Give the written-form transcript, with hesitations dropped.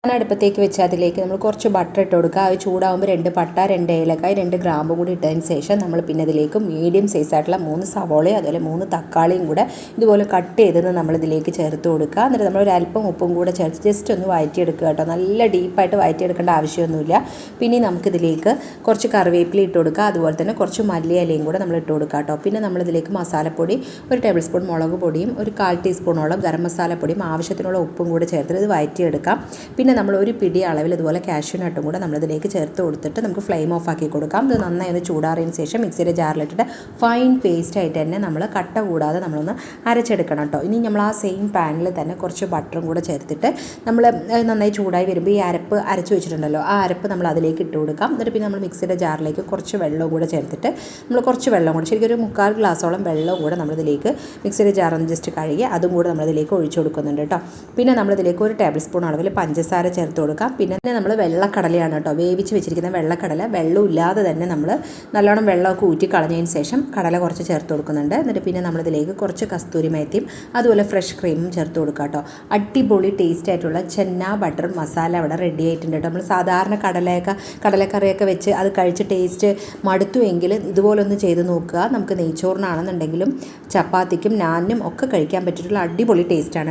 ഞാൻ അടുപ്പത്തേക്ക് വെച്ച് അതിലേക്ക് നമ്മൾ കുറച്ച് ബട്ടർ ഇട്ട് കൊടുക്കുക. അത് ചൂടാകുമ്പോൾ 2 പട്ട, 2 ഏലക്കായ, 2 ഗ്രാമ്പും കൂടി ഇട്ടതിന് ശേഷം നമ്മൾ പിന്നെ ഇതിലേക്ക് മീഡിയം സൈസായിട്ടുള്ള 3 സവോളയും അതുപോലെ 3 തക്കാളിയും കൂടെ ഇതുപോലെ കട്ട് ചെയ്തത് നമ്മളിതിലേക്ക് ചേർത്ത് കൊടുക്കുക. എന്നിട്ട് നമ്മളൊരു അല്പം ഉപ്പും കൂടെ ചേർത്ത് ജസ്റ്റ് ഒന്ന് വഴറ്റിയെടുക്കുക കേട്ടോ. നല്ല ഡീപ്പായിട്ട് വഴറ്റിയെടുക്കേണ്ട ആവശ്യമൊന്നുമില്ല. പിന്നെ നമുക്കിതിലേക്ക് കുറച്ച് കറിവേപ്പില ഇട്ട് കൊടുക്കുക. അതുപോലെ തന്നെ കുറച്ച് മല്ലിയിലയും കൂടെ നമ്മൾ ഇട്ട് കൊടുക്കുക കേട്ടോ. പിന്നെ നമ്മളിതിലേക്ക് മസാലപ്പൊടി 1 ടേബിൾ സ്പൂൺ മുളക് പൊടിയും 1/4 ടീസ്പൂണോളം ഗരം മസാലപ്പൊടിയും ആവശ്യത്തിനുള്ള ഉപ്പും കൂടെ ചേർത്ത് ഇത് വഴറ്റിയെടുക്കാം. പിന്നെ നമ്മൾ ഒരു പിടി അളവിൽ ഇതുപോലെ കാഷ്യൂ നട്ടും കൂടെ നമ്മളിതിലേക്ക് ചേർത്ത് കൊടുത്തിട്ട് നമുക്ക് ഫ്ലെയിം ഓഫ് ആക്കി കൊടുക്കാം. ഇത് നന്നായി ഒന്ന് ചൂടാറിയതിന് ശേഷം മിക്സിയുടെ ജാറിലിട്ടിട്ട് ഫൈൻ പേസ്റ്റ് ആയിട്ട് തന്നെ നമ്മൾ കട്ട കൂടാതെ നമ്മളൊന്ന് അരച്ചെടുക്കണം കേട്ടോ. ഇനി നമ്മൾ ആ സെയിം പാനിൽ തന്നെ കുറച്ച് ബട്ടറും കൂടെ ചേർത്തിട്ട് നമ്മൾ നന്നായി ചൂടായി വരുമ്പോൾ ഈ അരപ്പ് അരച്ച് വെച്ചിട്ടുണ്ടല്ലോ, ആ അരപ്പ് നമ്മൾ അതിലേക്ക് ഇട്ട് കൊടുക്കാം. എന്നിട്ട് പിന്നെ നമ്മൾ മിക്സിയുടെ ജാറിലേക്ക് കുറച്ച് വെള്ളവും കൂടെ ചേർത്തിട്ട് നമ്മൾ കുറച്ച് വെള്ളം കൂടെ ശരിക്കും ഒരു 3/4 ഗ്ലാസോളം വെള്ളവും കൂടെ നമ്മളിതിലേക്ക് മിക്സിയുടെ ജാറൊന്ന് ജസ്റ്റ് കഴുകി അതും കൂടെ നമ്മളിതിലേക്ക് ഒഴിച്ചു കൊടുക്കുന്നുണ്ട് കേട്ടോ. പിന്നെ നമ്മളിതിലേക്ക് 1 ടേബിൾ സ്പൂൺ അളവിൽ പഞ്ചസാര ചേർത്ത് കൊടുക്കാം. പിന്നെ നമ്മൾ വെള്ളക്കടലയാണ് കേട്ടോ, വേവിച്ച് വെച്ചിരിക്കുന്ന വെള്ളക്കടല വെള്ളം ഇല്ലാതെ തന്നെ നമ്മൾ നല്ലോണം വെള്ളമൊക്കെ ഊറ്റി കളഞ്ഞതിന് ശേഷം കടല കുറച്ച് ചേർത്ത് കൊടുക്കുന്നുണ്ട്. എന്നിട്ട് പിന്നെ നമ്മളിതിലേക്ക് കുറച്ച് കസ്തൂരി മേത്തിയും അതുപോലെ ഫ്രഷ് ക്രീമും ചേർത്ത് കൊടുക്കുക കേട്ടോ. അടിപൊളി ടേസ്റ്റ് ആയിട്ടുള്ള ചെന്ന ബട്ടർ മസാല അവിടെ റെഡി ആയിട്ടുണ്ട് കേട്ടോ. നമ്മൾ സാധാരണ കടലക്കറിയൊക്കെ വെച്ച് അത് കഴിച്ച് ടേസ്റ്റ് മടുത്തു എങ്കിൽ ഇതുപോലൊന്ന് ചെയ്ത് നോക്കുക. നമുക്ക് നെയ്ച്ചോറിനാണെന്നുണ്ടെങ്കിലും ചപ്പാത്തിക്കും നാനിനും ഒക്കെ കഴിക്കാൻ പറ്റിയിട്ടുള്ള അടിപൊളി ടേസ്റ്റാണ്.